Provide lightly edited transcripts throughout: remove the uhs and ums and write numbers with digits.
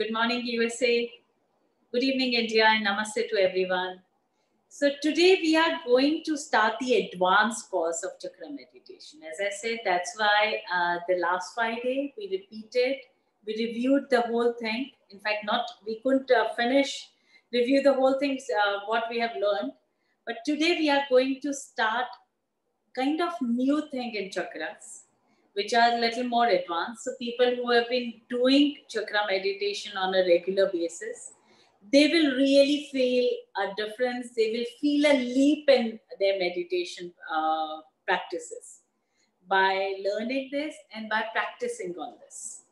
Good morning, USA. Good evening, India, and namaste to everyone. So today we are going to start the advanced course of Chakra Meditation. As I said, that's why the last Friday we repeated, we reviewed the whole thing. In fact, we couldn't review the whole thing, what we have learned. But today we are going to start kind of new thing in chakras, which are a little more advanced. So people who have been doing chakra meditation on a regular basis, they will really feel a difference. They will feel a leap in their meditation practices by learning this and by practicing on this.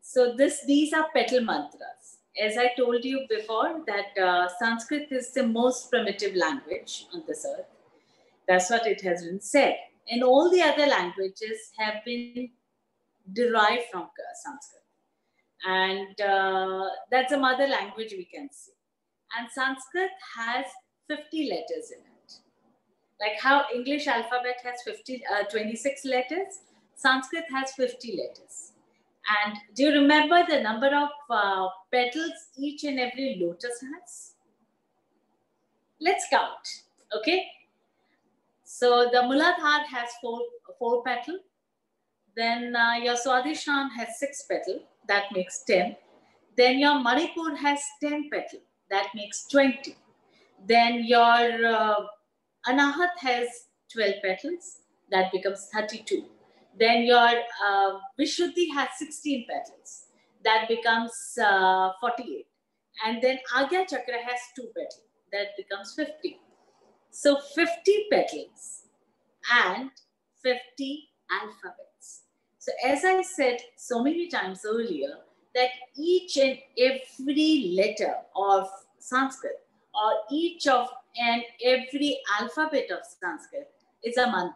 So these are petal mantras. As I told you before, that Sanskrit is the most primitive language on this earth. That's what it has been said. And all the other languages have been derived from Sanskrit. And that's a mother language we can see. And Sanskrit has 50 letters in it. Like how English alphabet has 26 letters, Sanskrit has 50 letters. And do you remember the number of petals each and every lotus has? Let's count, okay? So the Muladhara has four petals. Then your Swadhisthana has 6 petals. That makes 10. Then your Manipur has 10 petals. That makes 20. Then your Anahat has 12 petals. That becomes 32. Then your Vishuddhi has 16 petals. That becomes 48. And then Eye Chakra has 2 petals. That becomes 50. So 50 petals and 50 alphabets. So as I said so many times earlier, that each and every letter of Sanskrit or each of and every alphabet of Sanskrit is a mantra.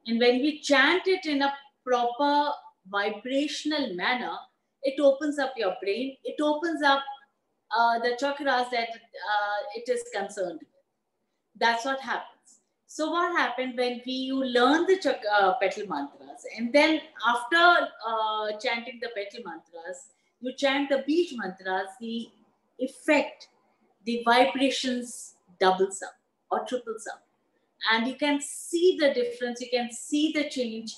And when we chant it in a proper vibrational manner, it opens up your brain. It opens up the chakras that it is concerned with. That's what happens. So what happened when you learn the petal mantras, and then after chanting the petal mantras, you chant the beach mantras, the effect, the vibrations doubles up or triples up. And you can see the difference, you can see the change,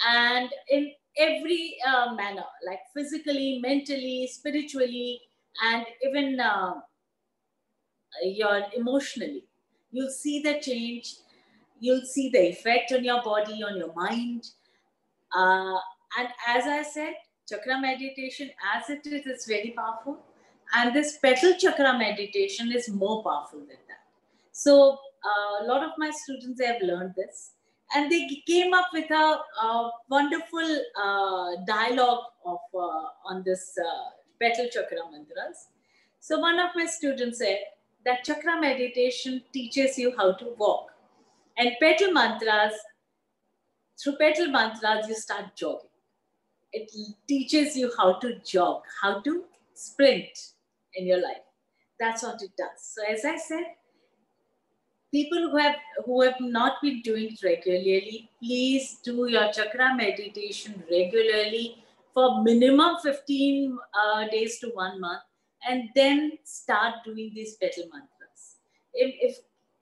and in every manner, like physically, mentally, spiritually, and even emotionally. You'll see the change. You'll see the effect on your body, on your mind. And as I said, chakra meditation, as it is very powerful. And this petal chakra meditation is more powerful than that. So a lot of my students have learned this. And they came up with a wonderful dialogue on this petal chakra mantras. So one of my students said that chakra meditation teaches you how to walk. And through petal mantras, you start jogging. It teaches you how to jog, how to sprint in your life. That's what it does. So as I said, people who have not been doing it regularly, please do your chakra meditation regularly for minimum 15 days to 1 month, and then start doing these petal mantras.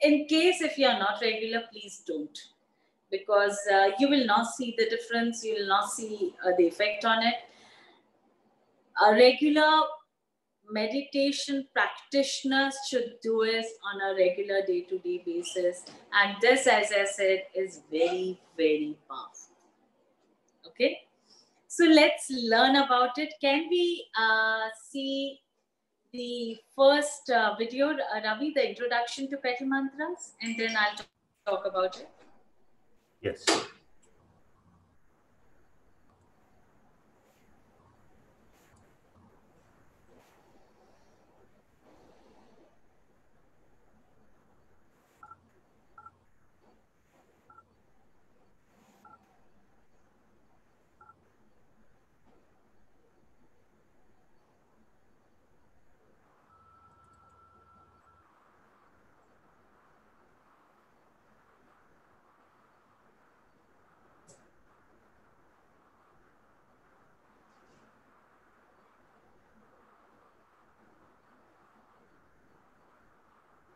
If you're not regular, please don't, because you will not see the difference. You will not see the effect on it. A regular meditation practitioners should do it on a regular day-to-day basis. And this, as I said, is very, very powerful. Okay. So let's learn about it. Can we see the first video, Ravi, the introduction to petal mantras, and then I'll talk about it. Yes.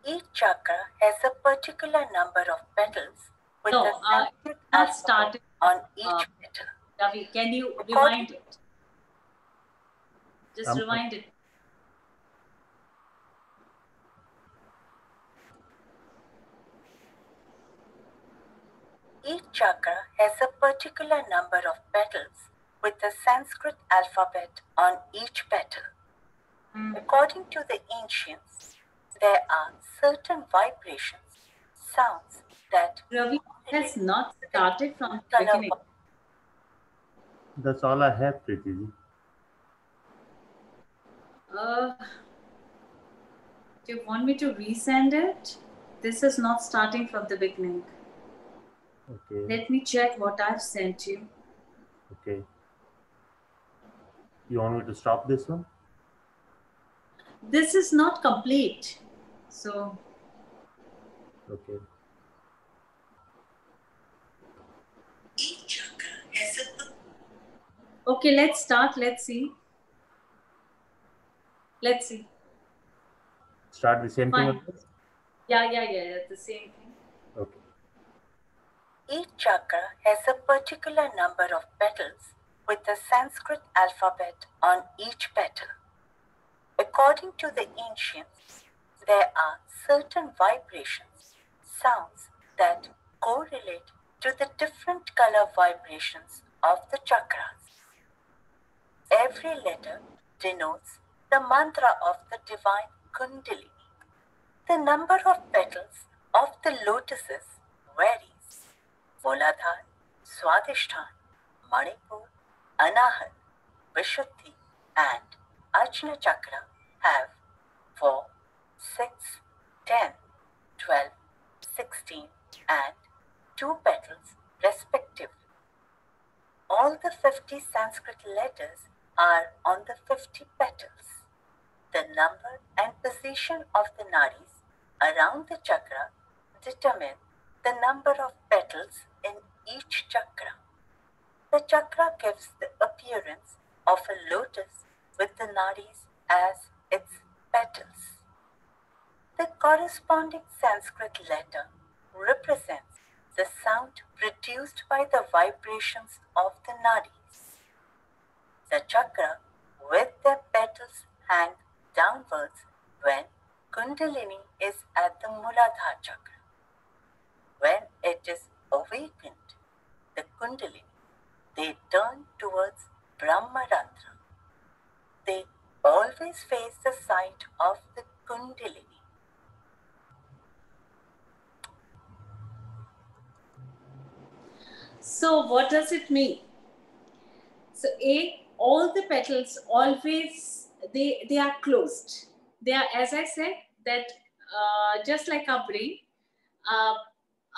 Each chakra has a particular number of petals with No, a Sanskrit alphabet started. on each petal. Ravi, can you rewind it? Just rewind it. Each chakra has a particular number of petals with the Sanskrit alphabet on each petal. According to the ancients, there are certain vibrations, sounds that Ravi has not started from the beginning. That's all I have, Preeti. Do you want me to resend it? This is not starting from the beginning. Okay. Let me check what I've sent you. Okay. You want me to stop this one? This is not complete. So. Okay. Each chakra has a... Okay, let's start. Let's see. Let's see. Start the same Fine. thing? Yeah, the same thing. Okay. Each chakra has a particular number of petals with the Sanskrit alphabet on each petal. According to the ancients, there are certain vibrations, sounds that correlate to the different color vibrations of the chakras. Every letter denotes the mantra of the divine Kundalini. The number of petals of the lotuses varies. Muladhara, Swadhisthana, Manipur, Anahat, Vishuddhi and Ajna Chakra have 4, 6, 10, 12, 16 and 2 petals respectively. All the 50 Sanskrit letters are on the 50 petals. The number and position of the nadis around the chakra determine the number of petals in each chakra. The chakra gives the appearance of a lotus with the nadis as its petals. The corresponding Sanskrit letter represents the sound produced by the vibrations of the nadis. The chakra with their petals hang downwards when Kundalini is at the Muladhara Chakra. When it is awakened, the Kundalini, they turn towards Brahmarandra. They always face the side of the Kundalini. So what does it mean? So all the petals always, they are closed. They are, as I said, that just like our brain,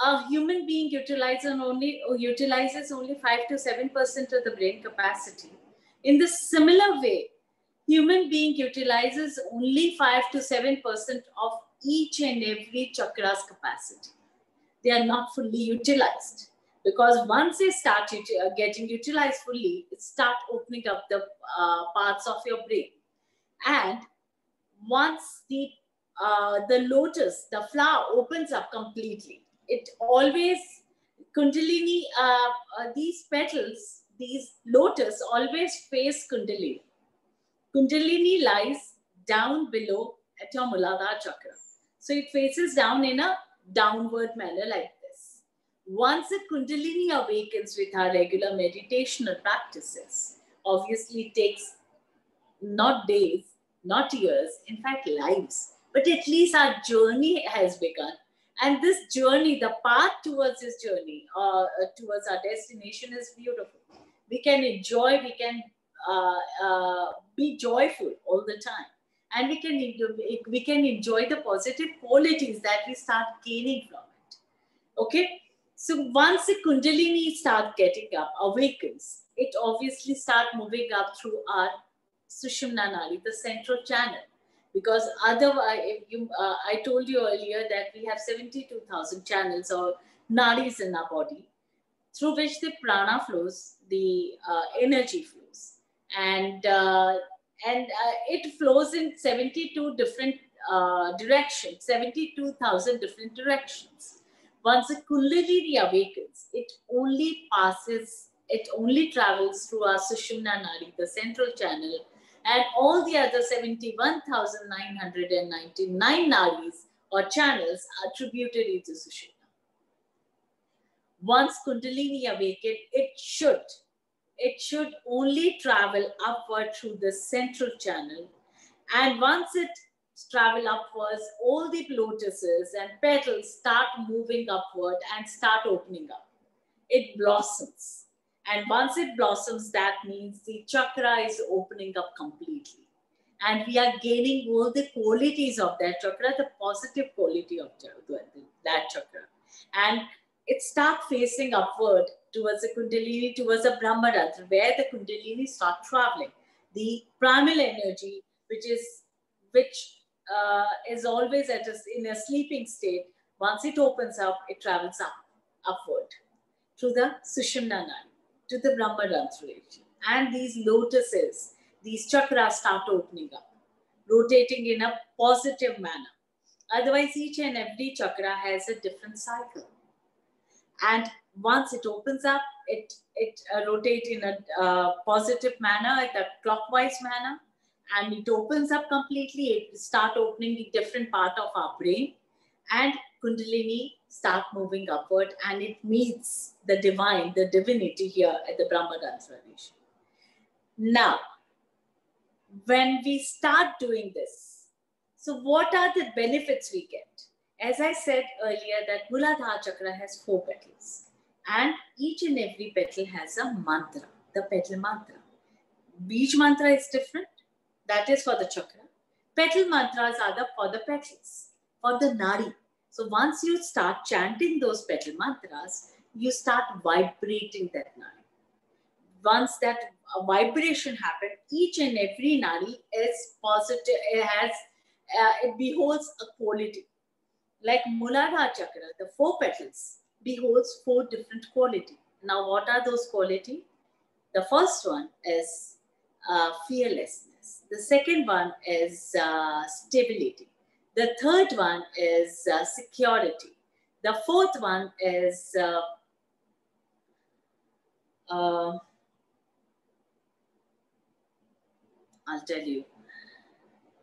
a human being utilizes only 5 to 7% of the brain capacity. In the similar way, human being utilizes only 5 to 7% of each and every chakra's capacity. They are not fully utilized, because once they start getting utilized fully, it start opening up the parts of your brain. And once the lotus, the flower opens up completely, it always, Kundalini, these petals, these lotus always face Kundalini. Kundalini lies down below at your Muladhara Chakra. So it faces down in a downward manner like this. Once the Kundalini awakens with our regular meditational practices, obviously it takes not days, not years, in fact lives, but at least our journey has begun. And this journey, the path towards this journey, towards our destination is beautiful. We can enjoy, we can be joyful all the time. And we can enjoy the positive qualities that we start gaining from it. Okay? So once the Kundalini starts getting up, awakens, it obviously starts moving up through our Sushumna Nadi, the central channel. Because otherwise, I told you earlier that we have 72,000 channels or nadis in our body, through which the prana flows, the energy flows. And it flows in 72 different directions, 72,000 different directions. Once the Kundalini awakens, it only travels through our Sushumna Nadi, the central channel, and all the other 71,999 nadis or channels are tributary to Sushumna. Once Kundalini awakened, it should only travel upward through the central channel. And once it travels upwards, all the lotuses and petals start moving upward and start opening up. It blossoms. And once it blossoms, that means the chakra is opening up completely. And we are gaining all the qualities of that chakra, the positive quality of that chakra. And it starts facing upward towards the Kundalini, towards the Brahmarandra, where the Kundalini start traveling. The primal energy, which is always in a sleeping state, once it opens up, it travels upward through the Sushumna Nadi to the Brahmarandra region. And these lotuses, these chakras start opening up, rotating in a positive manner. Otherwise, each and every chakra has a different cycle. And once it opens up, it rotates in a positive manner, in a clockwise manner, and it opens up completely. It starts opening the different part of our brain, and Kundalini start moving upward, and it meets the divine, the divinity here at the Brahmarandra region. Now, when we start doing this, so what are the benefits we get? As I said earlier, that Muladhara Chakra has 4 petals, and each and every petal has a mantra, the petal mantra. Each mantra is different. That is for the chakra. Petal mantras are for the petals, for the nadi. So once you start chanting those petal mantras, you start vibrating that nadi. Once that vibration happens, each and every nadi is positive. It beholds a quality. Like Muladhara Chakra, the 4 petals beholds 4 different qualities. Now, what are those qualities? The first one is fearlessness. The second one is stability. The third one is security. The fourth one is I'll tell you.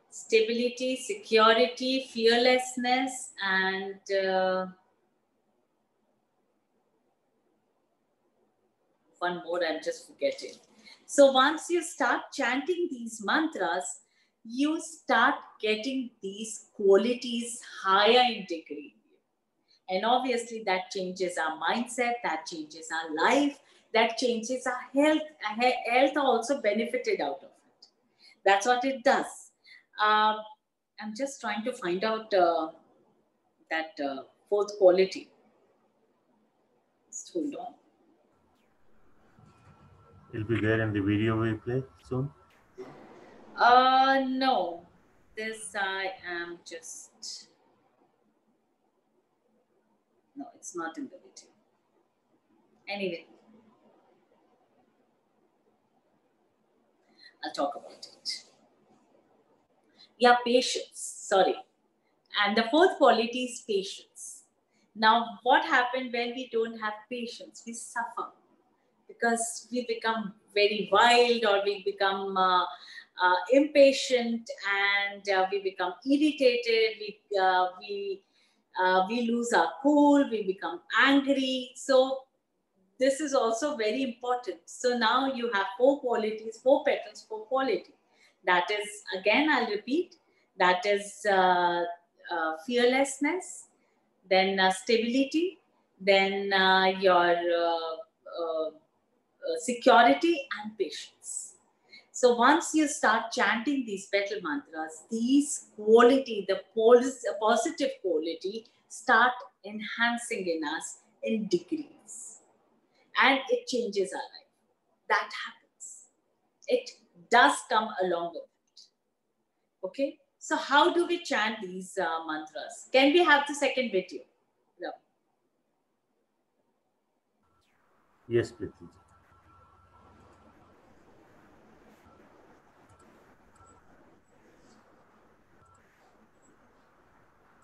Stability, security, fearlessness, and one more, I'm just forgetting. So once you start chanting these mantras, you start getting these qualities higher in degree. And obviously that changes our mindset, that changes our life, that changes our health. Our health also benefited out of it. That's what it does. I'm just trying to find out that 4th quality. Just hold on. It'll be there in the video we play soon. No. This I am just... No, it's not in the video. Anyway. I'll talk about it. Yeah, patience. Sorry. And the 4th quality is patience. Now, what happens when we don't have patience? We suffer because we become very wild, or we become impatient, and we become irritated. We lose our cool. We become angry. So this is also very important. So now you have 4 qualities, 4 petals, 4 quality. That is, again, I'll repeat, that is fearlessness, then stability, then your security and patience. So once you start chanting these petal mantras, these quality, the positive quality, start enhancing in us in degrees. And it changes our life. That happens. It does come along with it. Okay? So how do we chant these mantras? Can we have the second video? No. Yes, Preeti.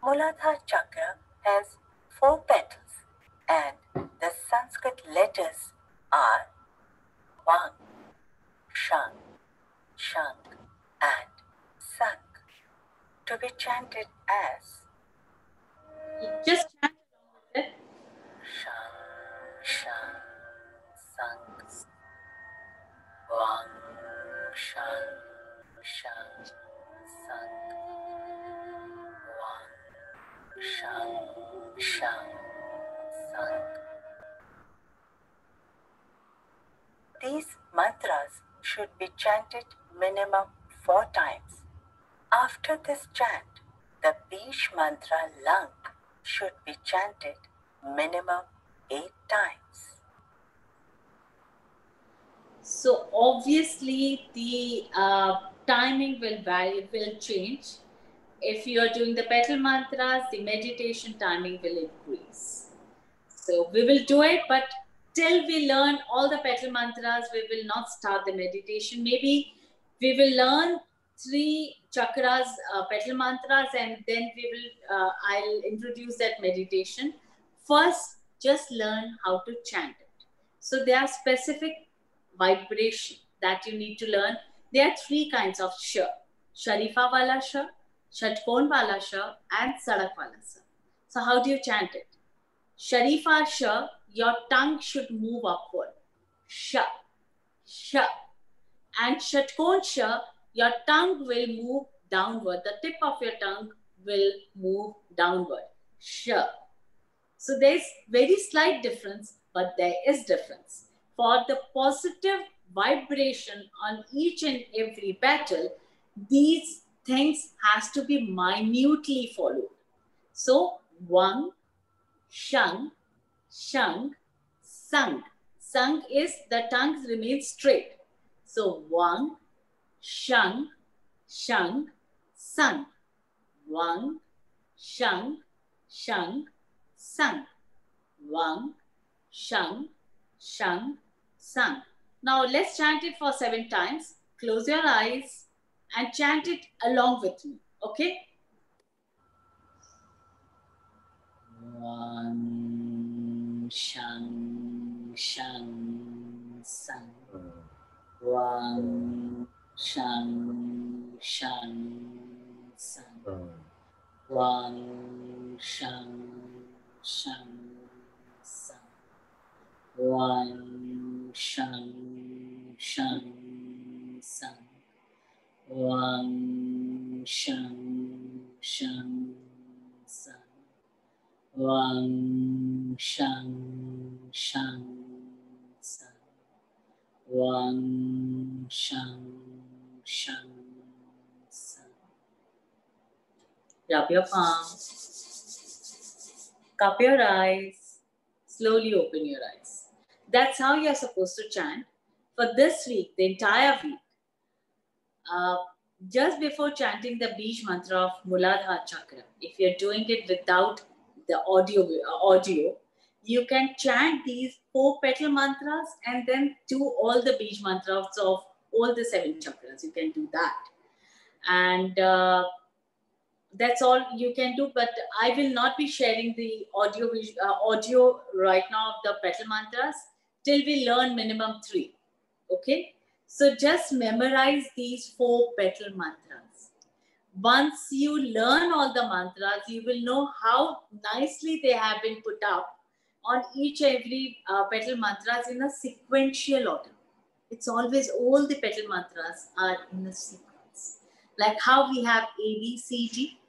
Muladhara Chakra has 4 petals and the Sanskrit letters are Wang, Shang, Shang and Sang, to be chanted as Just chant along with it. Shang, Shang, Sang, Wang, Shang, Shang, Sang, Wang, Shang, Shang, Sang. These mantras should be chanted minimum 4 times. After this chant, the Bij mantra Lang should be chanted minimum 8 times. So obviously the timing will vary, will change. If you are doing the petal mantras, the meditation timing will increase. So we will do it, but till we learn all the petal mantras, we will not start the meditation. Maybe we will learn 3 chakras, petal mantras, and then we will, I'll introduce that meditation. First, just learn how to chant it. So there are specific vibration that you need to learn. There are 3 kinds of sh. Sharifa wala sh, Shatkon wala sh, and Sadak wala sh. So how do you chant it? Sharifa sh, your tongue should move upward. Sh, sh. And Shatkon sh, your tongue will move downward. The tip of your tongue will move downward. Sh. So there's very slight difference, but there is difference. For the positive vibration on each and every petal, these things has to be minutely followed. So Wang, Shang, Shang, Sang. Sang is the tongue remains straight. So Wang, Shang, Shang, Sang. Wang, Shang, Shang, Sang. Wang, Shang, Shang, Sang. Now let's chant it for 7 times. Close your eyes and chant it along with me. Okay? Wang, Shang, Shang, Sang. Wang, Shang, Shang, Sang. Wang, Shang, Shang, Sang. Wang, Shang, Shang, Sang. Wang, Shang, Shang, Sang. Wang, Shang, Shang, Sang. Wang, Shang, Shang, Sang. Rub your palms. Cup your eyes. Slowly open your eyes. That's how you're supposed to chant for this week, the entire week. Just before chanting the Bij mantra of Muladhara Chakra, if you're doing it without the audio, you can chant these 4 petal mantras and then do all the Bij mantras of all the 7 chakras. You can do that. And that's all you can do, but I will not be sharing the audio right now of the petal mantras till we learn minimum 3. Okay? So just memorize these 4 petal mantras. Once you learn all the mantras, you will know how nicely they have been put up on each and every petal mantras in a sequential order. It's always all the petal mantras are in a sequence. Like how we have A, B, C, D.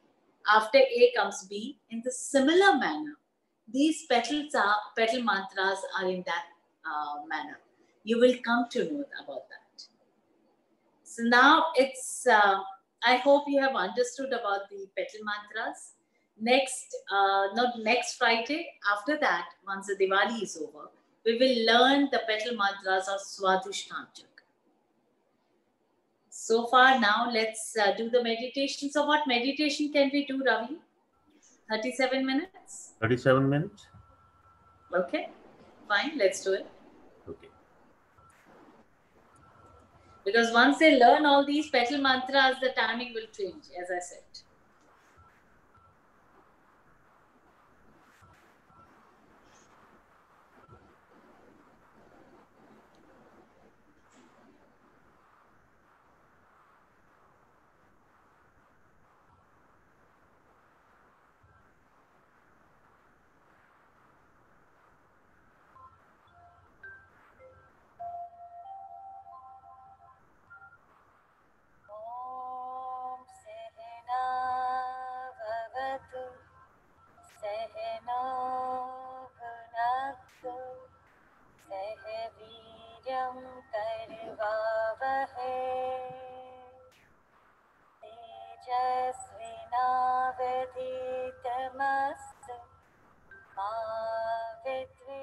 After A comes B. In the similar manner, these petal mantras are in that manner. You will come to know about that. So now it's, I hope you have understood about the petal mantras. Not next Friday, after that, once the Diwali is over, we will learn the petal mantras of Swadhisthana Chakra. So far now, let's do the meditation. So what meditation can we do, Ravi? 37 minutes? 37 minutes? Okay, fine, let's do it. Okay. Because once they learn all these petal mantras, the timing will change, as I said.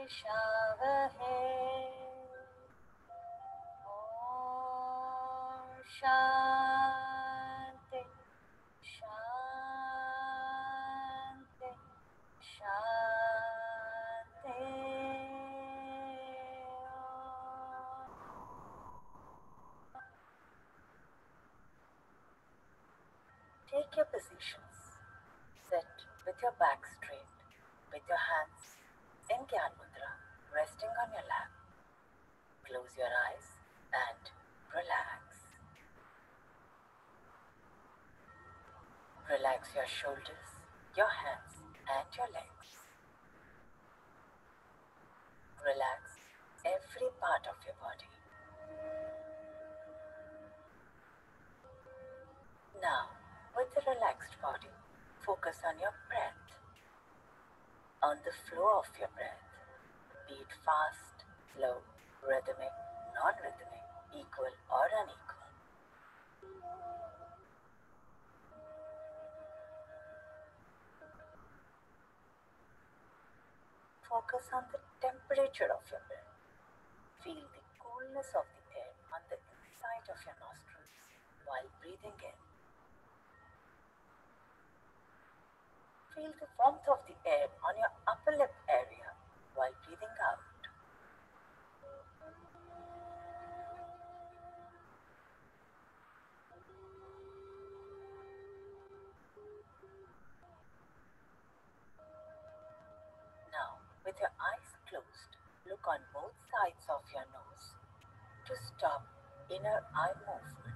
शावहे Om Shanti Shanti Shanti Take your positions. Sit with your back straight, with your hands in Gyan Mudra, resting on your lap. Close your eyes and relax. Relax your shoulders, your hands and your legs. Relax every part of your body. Now, with a relaxed body, focus on your breath, on the flow of your breath, be it fast, slow, rhythmic, non-rhythmic, equal or unequal. Focus on the temperature of your breath. Feel the coolness of the air on the inside of your nostrils while breathing in. Feel the warmth of the air on your upper lip area while breathing out. Now, with your eyes closed, look on both sides of your nose to stop inner eye movement.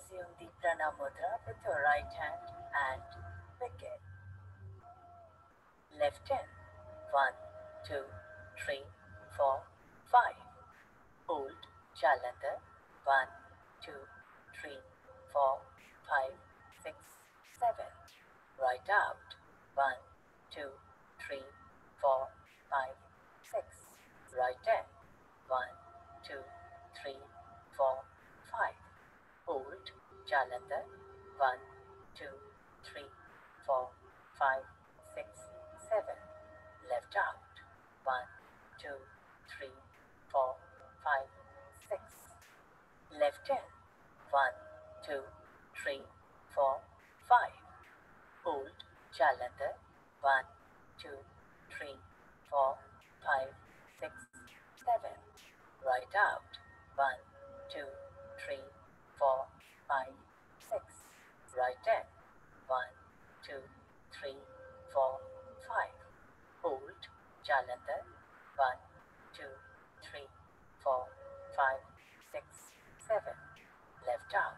assume the Prana Mudra with your right hand and begin. Left in. 1, 2, 3, 4, 5. Hold. Jalandhar. 1, 2, 3, 4, 5, 6, 7. Right out. 1, 2, 3, 4, 5, 6. Right in. 1, 2, 3, 4, 5. Hold. Jalandhar. 1, 2, 3, 4, 5, 6, 7. Left out. 1, 2, 3, 4, 5, 6. Left in. 1, 2, 3, 4, 5. Hold. Jalandhar. 1, 2, 3, 4, 5, 6, 7. Right out. 1, 2, 3, 4, 5, 6. Right in. 1, 2, 3, 4, 5. Hold. Jalandhar. 1, 2, 3, 4, 5, 6, 7. Left out.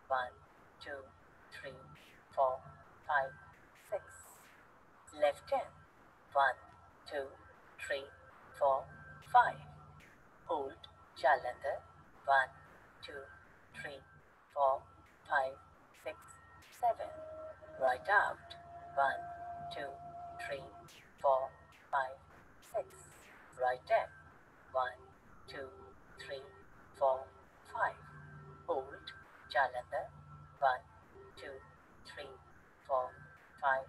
1, 2, 3, 4, 5, 6. Left in. 1, 2, 3, 4, 5. Hold. Jalandhar. 1, 2, 3, 4, 5, 6, 7. Right out. 1, 2, 3, 4, 5, 6. Right in. 1, 2, 3, 4, 5. Hold. Jalandhar. 1, 2, 3, 4, 5,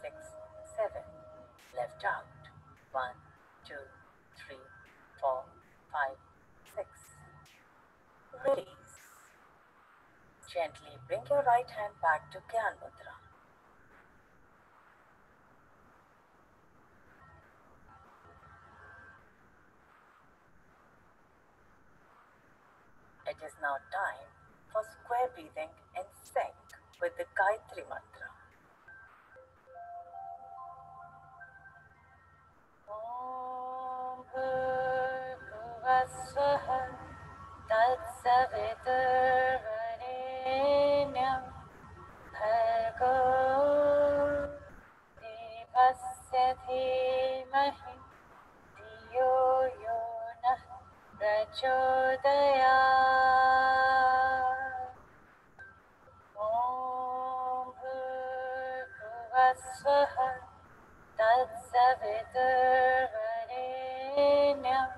6, 7. Left out. 1, 2, 3, 4, 5, 6. Release. Gently bring your right hand back to Gyan Mudra. It is now time for square breathing in sync with the Gayatri Mantra. Om Bhurvasvaha Tatsaviturvarenyam Bhargo Devasya Dhimahi Dhiyo Yo Nah Prachodayat. Om Bhurvasvaha Tatsaviturvarenyam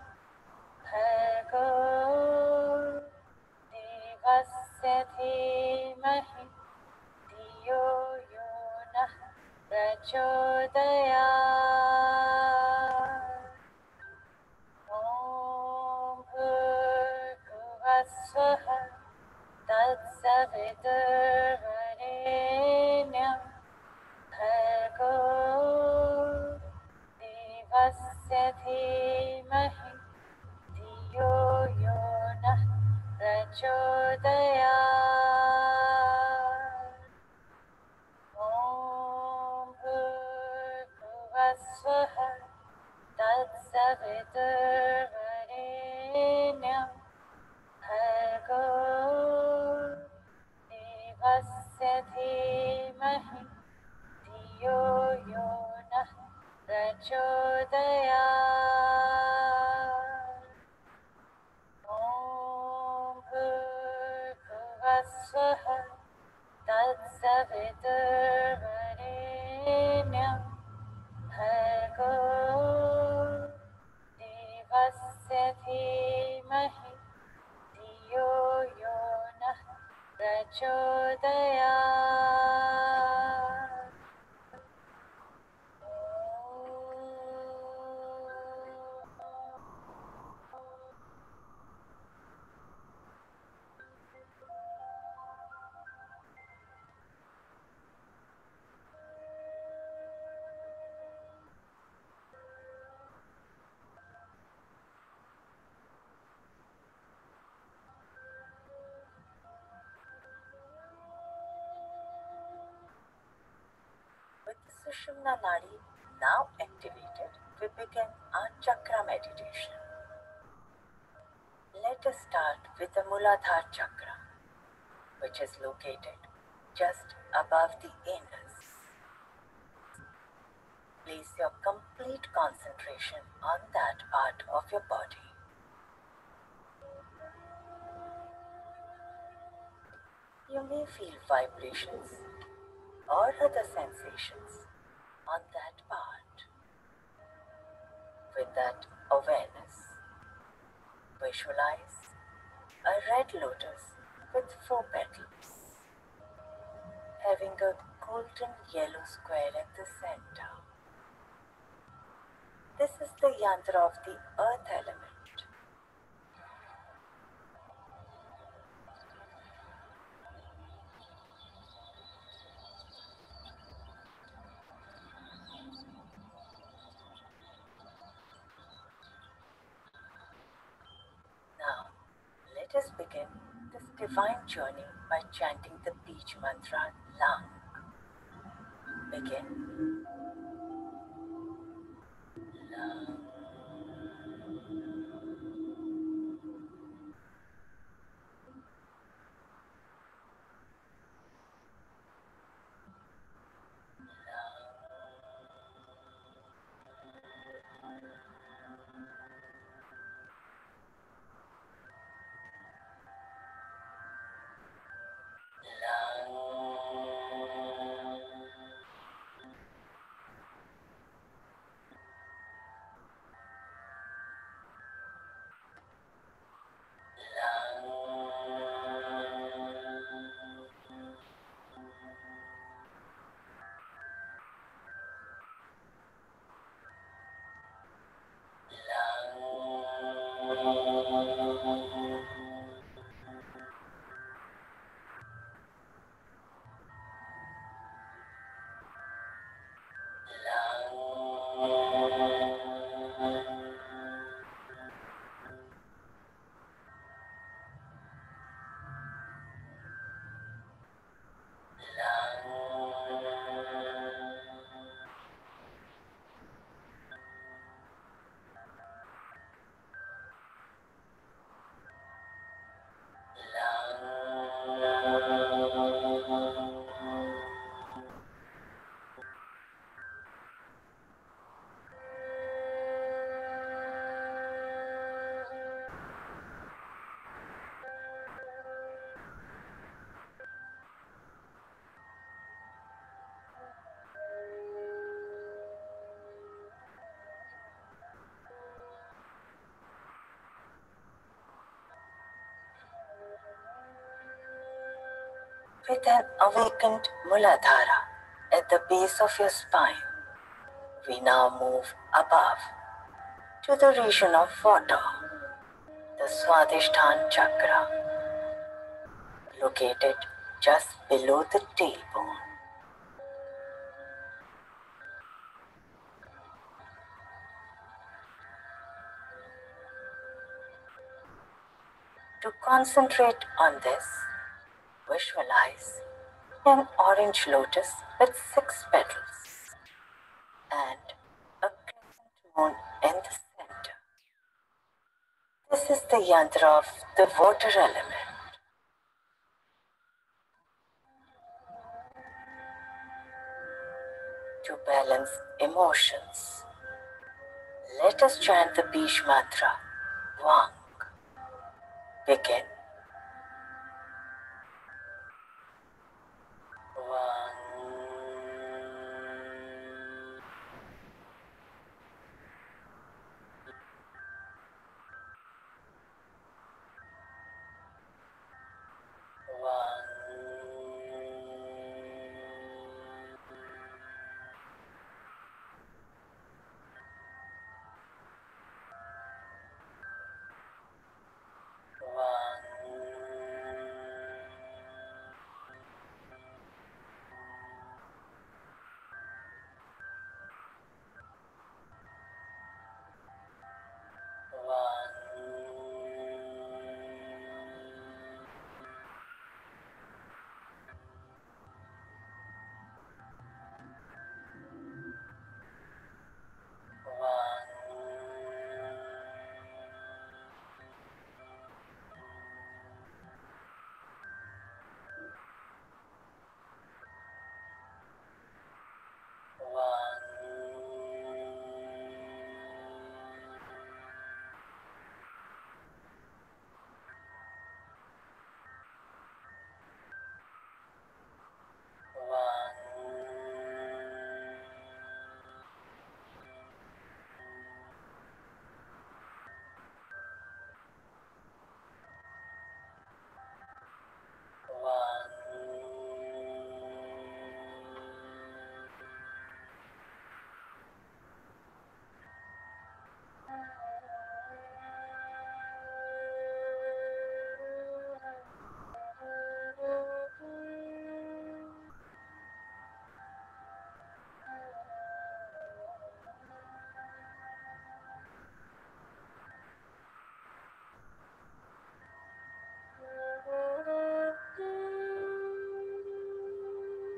Bhargo Devasya Dhimahi Dhiyo Yo Nah Prachodayat. Om Bhurvasvaha Tatsaviturvarenyam Bhargo Devasya Dhimahi Dhiyo Yo Nah Prachodayat. Om Bhurvasvaha Tatsaviturvarenyam Bhargo Devasya Dhimahi Dhiyo Yo Nah Prachodayat. Om Bhurvasvaha Tatsaviturvarenyam Bhargo Devasya Dhimahi Dhiyo Yo Nah Prachodayat. With the Sushumna Nadi now activated, we begin our Chakra meditation. Let us start with the Muladhara Chakra, which is located just above the anus. Place your complete concentration on that part of your body. You may feel vibrations or other sensations on that part. With that awareness, visualize a red lotus with 4 petals, having a golden yellow square at the center. This is the yantra of the earth element. Now, let us begin this divine journey by chanting the beach mantra Lang. Begin. Lang. With an awakened Muladhara at the base of your spine, we now move above to the region of water, the Swadhisthana Chakra, located just below the tailbone. To concentrate on this, visualize an orange lotus with 6 petals and a crescent moon in the center. This is the yantra of the water element. To balance emotions, let us chant the beach mantra, Wang. Begin. Wang. Wang.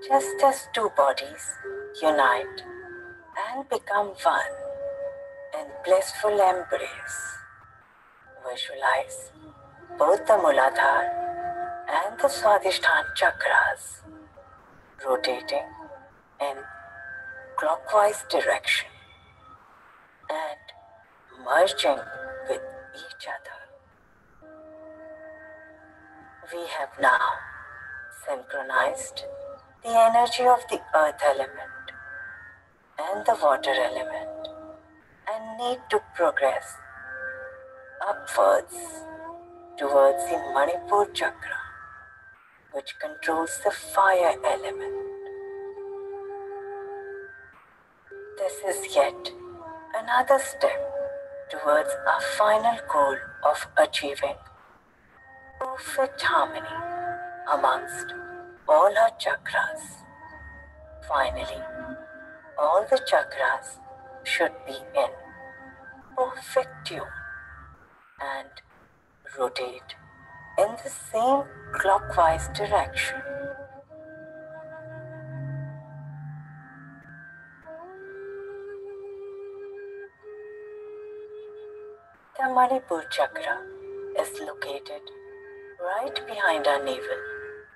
just as two bodies unite and become one in blissful embrace. Visualize both the Muladhara and the Swadhisthana chakras rotating in clockwise direction and merging with each other. We have now synchronized the energy of the earth element and the water element and need to progress upwards towards the Manipur Chakra, which controls the fire element. This is yet another step towards our final goal of achieving perfect harmony amongst all our chakras. Finally, all the chakras should be in perfect tune and rotate in the same clockwise direction. The Manipur Chakra is located right behind our navel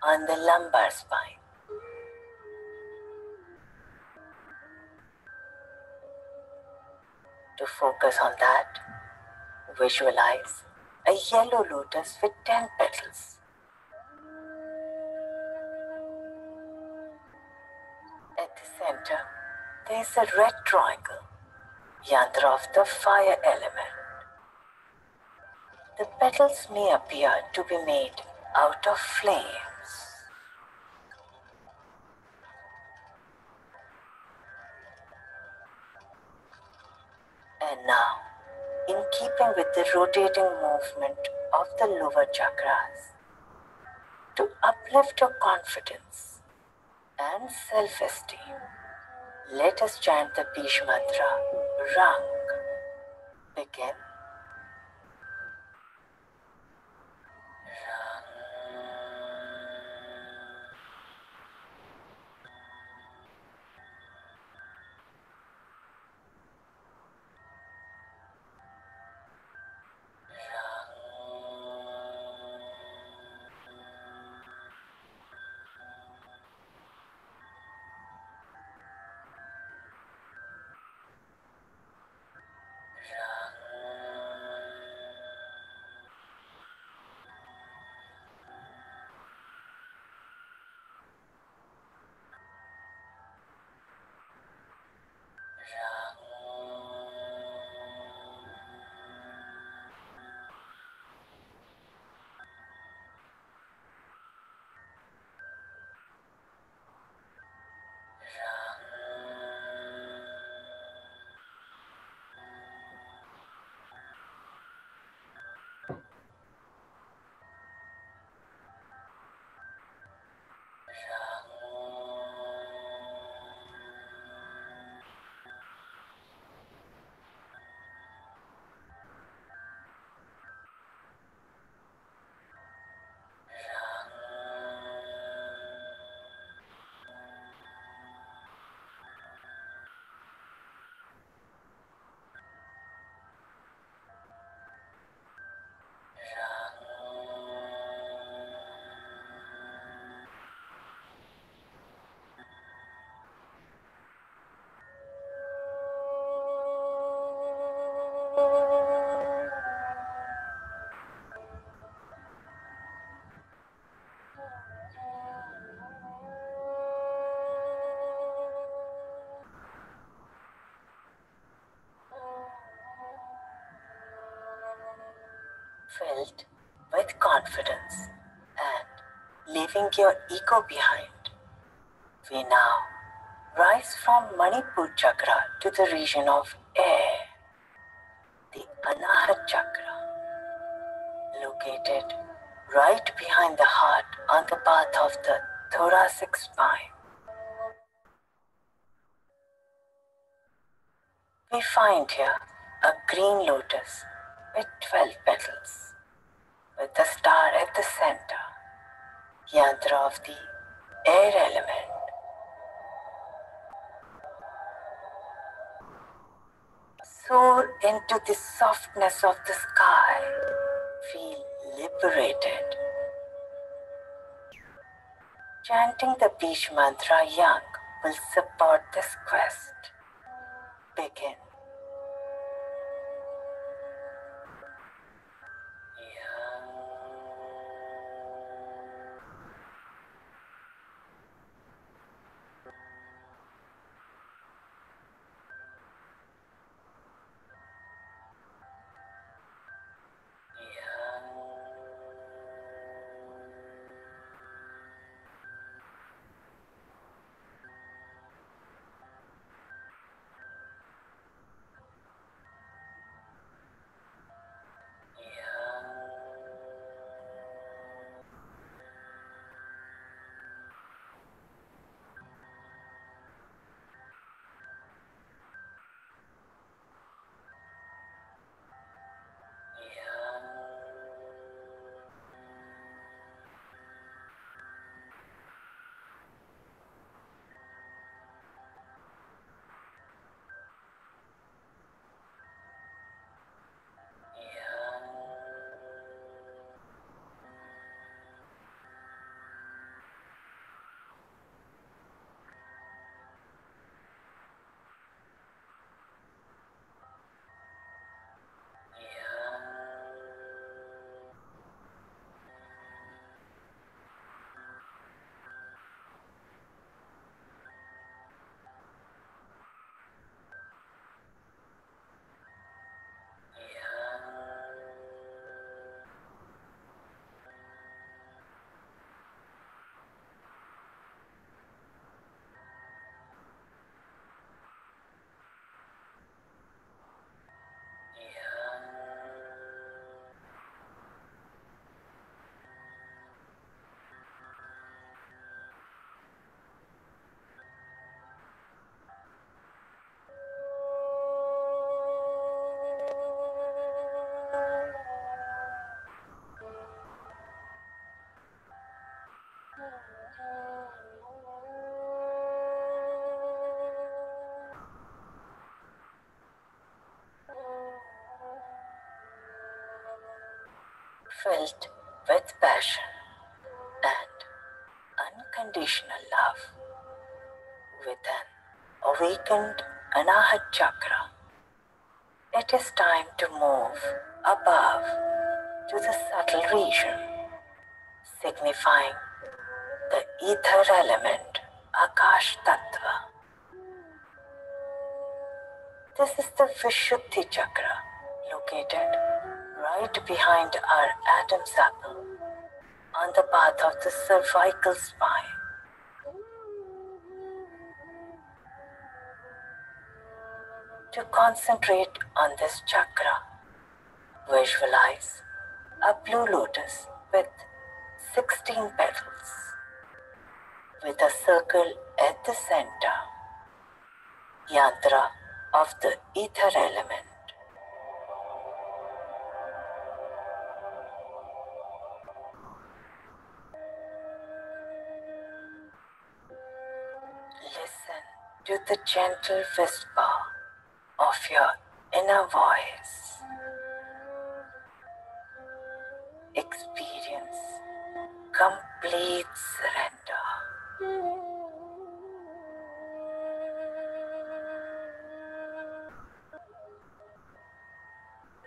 on the lumbar spine. To focus on that, visualize a yellow lotus with 10 petals. At the center, there is a red triangle, yantra of the fire element. The petals may appear to be made out of flames. And now, in keeping with the rotating movement of the lower chakras, to uplift your confidence and self-esteem, let us chant the Bij Mantra, Rang. Begin. Filled with confidence and leaving your ego behind, we now rise from Manipur Chakra to the region of air, the Anahat Chakra, located right behind the heart on the path of the thoracic spine. We find here a green lotus with 12 petals, with the star at the center, yantra of the air element, Soar into the softness of the sky. Feel liberated. Chanting the Beach Mantra Young will support this quest. Begin. Filled with passion and unconditional love, with an awakened Anahat Chakra, it is time to move above to the subtle region, signifying the ether element, Akash Tattva. This is the Vishuddhi Chakra, located right behind our Adam's apple, on the path of the cervical spine. To concentrate on this chakra, visualize a blue lotus with 16 petals, with a circle at the center, yantra of the ether element. Listen to the gentle whisper of your inner voice. Experience complete surrender.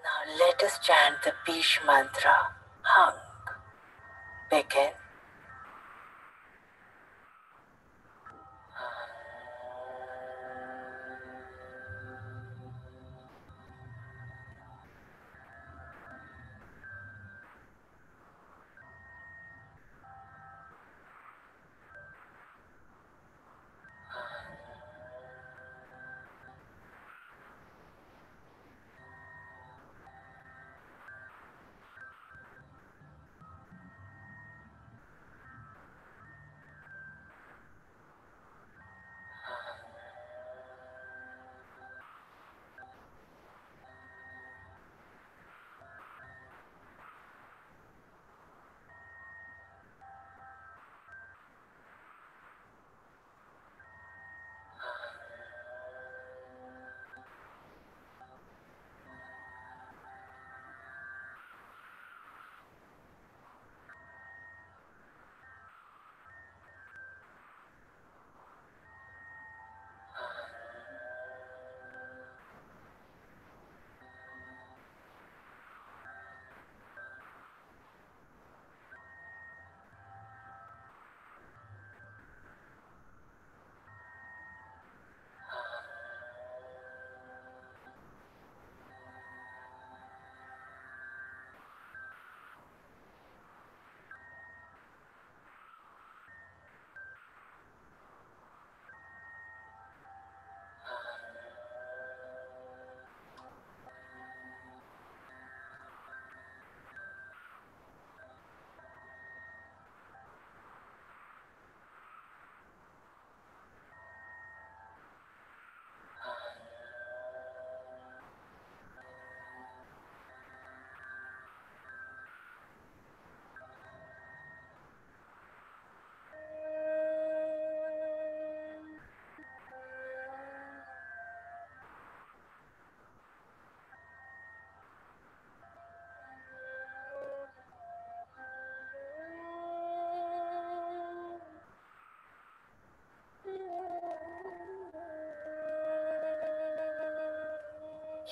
Now let us chant the Beach Mantra, Hung. Begin.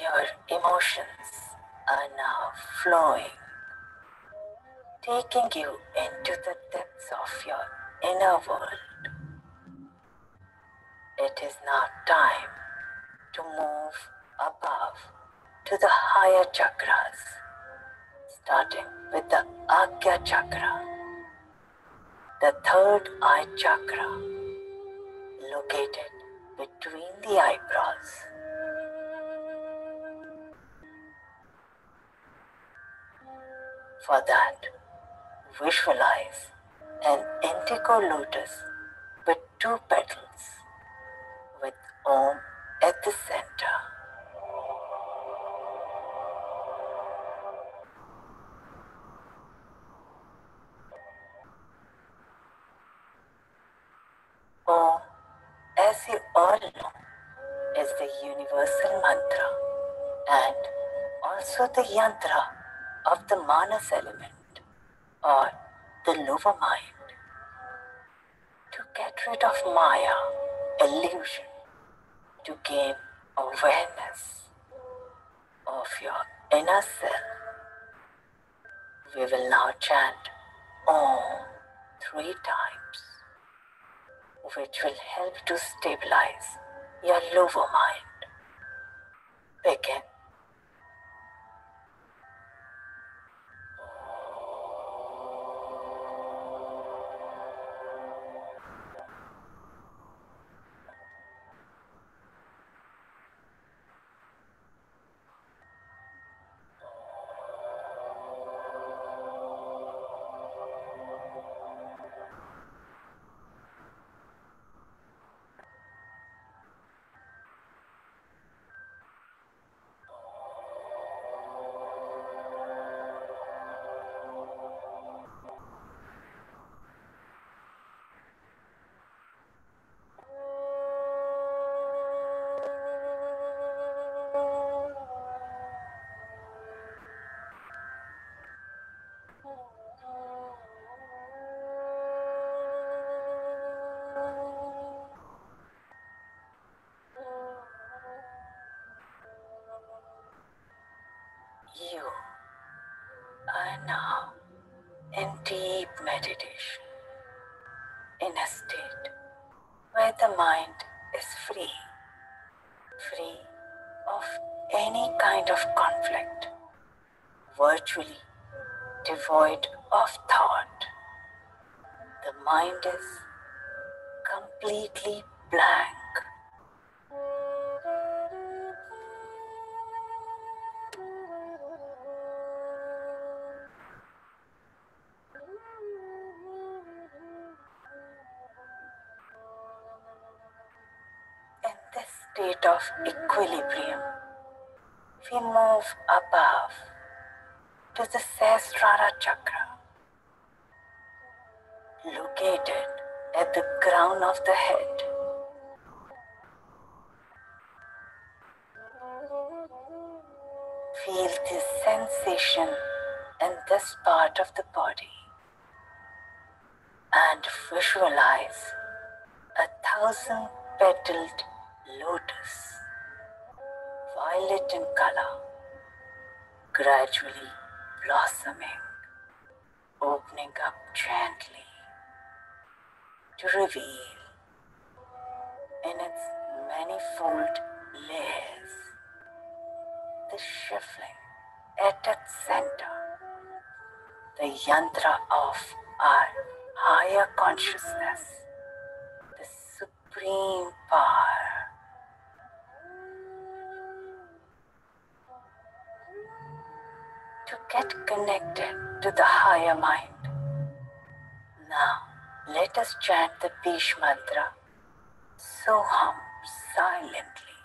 Your emotions are now flowing, taking you into the depths of your inner world. It is now time to move above to the higher chakras, starting with the Eye Chakra, the third eye chakra, located between the eyebrows. For that, visualize an indigo lotus with two petals, with Om at the center. Om, as you all know, is the universal mantra and also the yantra of the manas element or the lower mind. To get rid of Maya, illusion, to gain awareness of your inner self, we will now chant Om 3 times, which will help to stabilize your lower mind. Begin. You are now in deep meditation, in a state where the mind is free, free of any kind of conflict, virtually devoid of thought. The mind is completely blank. In this state of equilibrium, we move above to the Sahasrara Chakra, located at the crown of the head. Feel this sensation in this part of the body and visualize 1,000-petaled lotus, violet in color, gradually blossoming, opening up gently to reveal in its manifold layers the shifting at its center, the yantra of our higher consciousness, the supreme power. To get connected to the higher mind, now let us chant the Bish mantra Soham silently.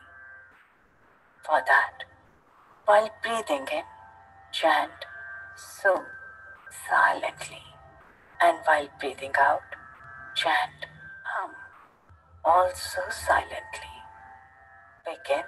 For that, while breathing in, chant So silently, and while breathing out, chant Hum also silently. Begin.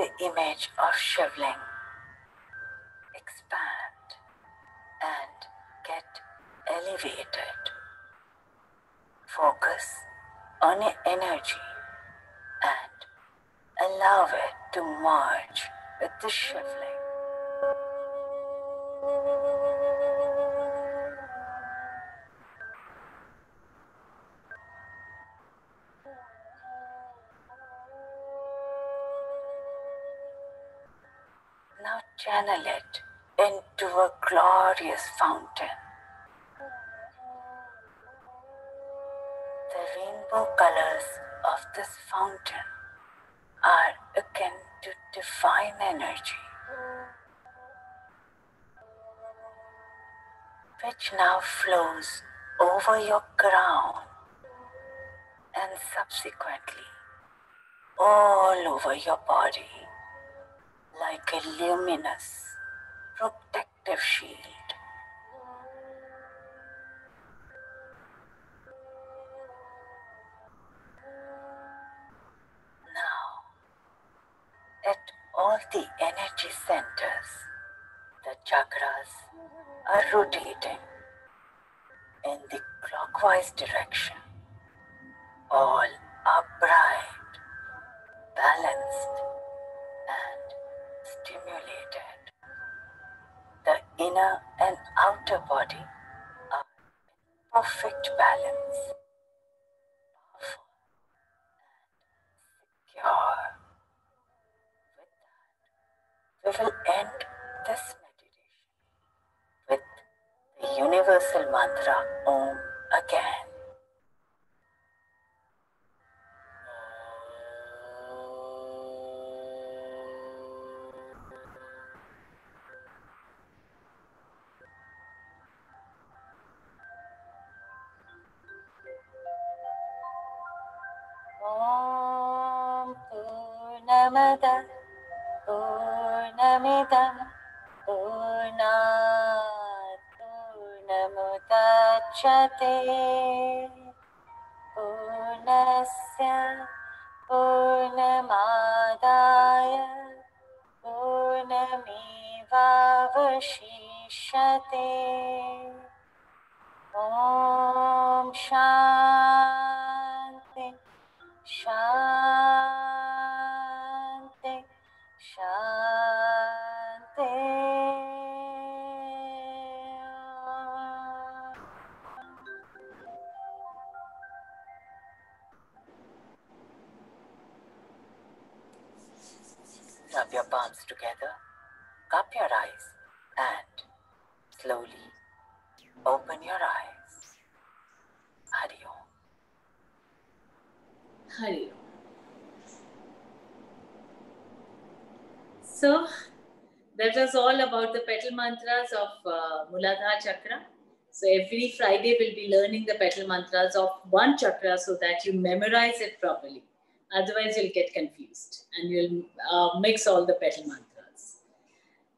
the image of Shivling expand and get elevated. Focus on your energy and allow it to merge with the Shivling. Now channel it into a glorious fountain. The rainbow colors of this fountain are akin to divine energy, which now flows over your crown and subsequently all over your body like a luminous protective shield. Now, at all the energy centers, the chakras are rotating in the clockwise direction. All are bright, balanced, and stimulated. The inner and outer body are in perfect balance, powerful and secure. With that, we will end this meditation with the universal mantra Om again. Om Purnamada Purnamidam Purnat Purnamudachyate Purnasya Purnamadaya Purnamevavashishyate. Om Shanti Shanti Shanti. Rub your palms together, cup your eyes, and slowly open your eyes. Hari Om. Hari Om. So, that was all about the petal mantras of Muladhara Chakra. So, every Friday we'll be learning the petal mantras of one chakra so that you memorize it properly. Otherwise, you'll get confused and you'll mix all the petal mantras.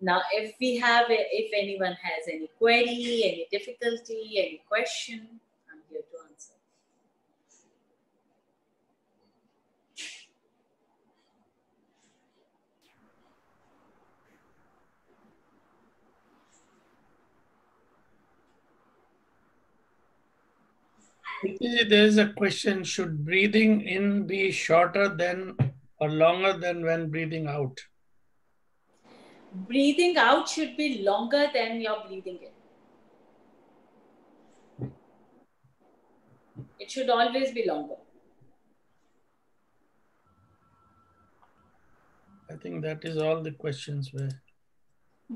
Now, if anyone has any query, any difficulty, any question, I'm here to answer. There is a question, should breathing in be shorter than or longer than when breathing out? Breathing out should be longer than your breathing in. It should always be longer. I think that is all the questions were.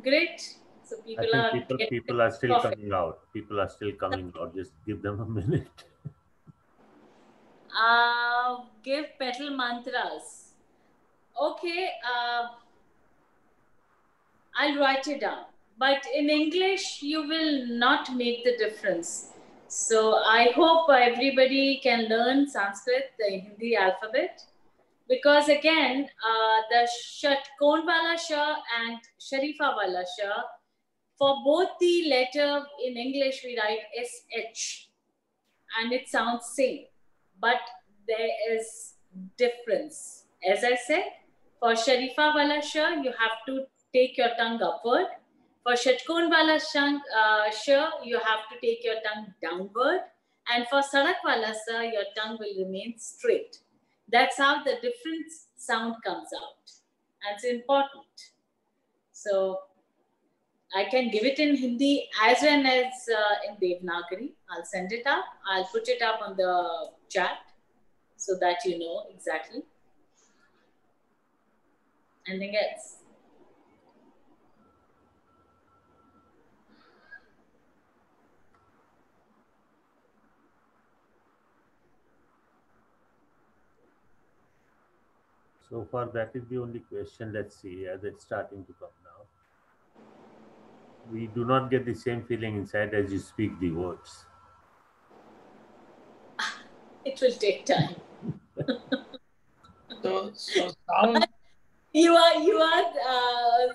Great. So people are still coming out. People are still coming out. Just give them a minute. Give petal mantras. Okay. I'll write it down. But in English, you will not make the difference. So I hope everybody can learn Sanskrit, the Hindi alphabet. Because again, the षट्कोणवाला Sha and Sharifawala Sha, for both the letter in English, we write SH. And it sounds same. But there is difference. As I said, For Sharifa Wala Sh, you have to take your tongue upward. For Shatkon Wala Sh, you have to take your tongue downward. And for Sadak Wala Sa, your tongue will remain straight. That's how the different sound comes out. And it's important. So I can give it in Hindi as well as in Devanagari. I'll send it up. I'll put it up on the chat so that you know exactly. Anything else? So far, that is the only question. Let's see, as it's starting to come now. We do not get the same feeling inside as you speak the words. It will take time. So sound.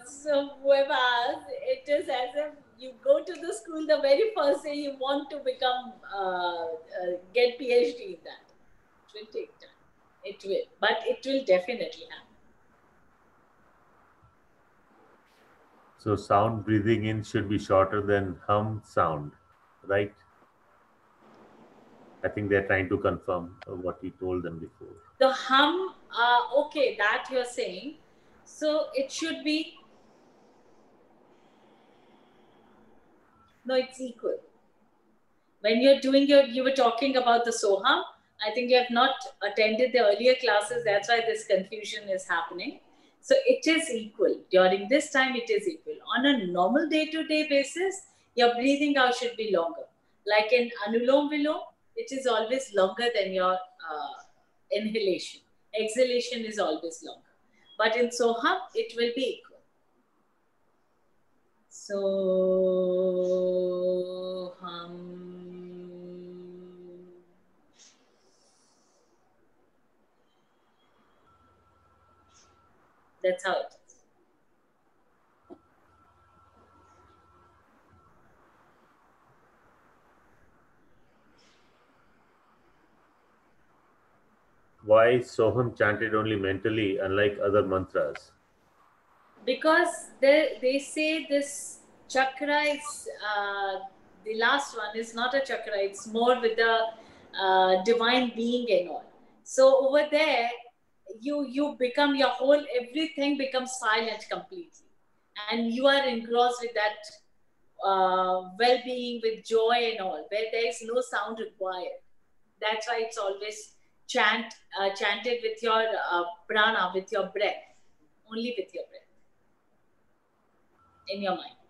So whoever asked, it is as if you go to the school the very first day you want to become, get PhD in that. It will take time. It will, but it will definitely happen. So sound breathing in should be shorter than hum sound, right? I think they're trying to confirm what we told them before. The hum, okay, that you're saying. So it should be, no, it's equal. When you're doing you were talking about the Soham. I think you have not attended the earlier classes. That's why this confusion is happening. So it is equal. During this time, it is equal. On a normal day-to-day basis, your breathing out should be longer. Like in Anulom Vilom, it is always longer than your inhalation. Exhalation is always longer. But in Soham, it will be equal. Soham. That's how it is. Why is Soham chanted only mentally, unlike other mantras? Because they say this chakra is, the last one is not a chakra, it's more with the divine being and all. So over there, you become, your whole, everything becomes silent completely. And you are engrossed with that well-being, with joy and all, where there is no sound required. That's why it's always chanted with your prana, with your breath, only with your breath in your mind.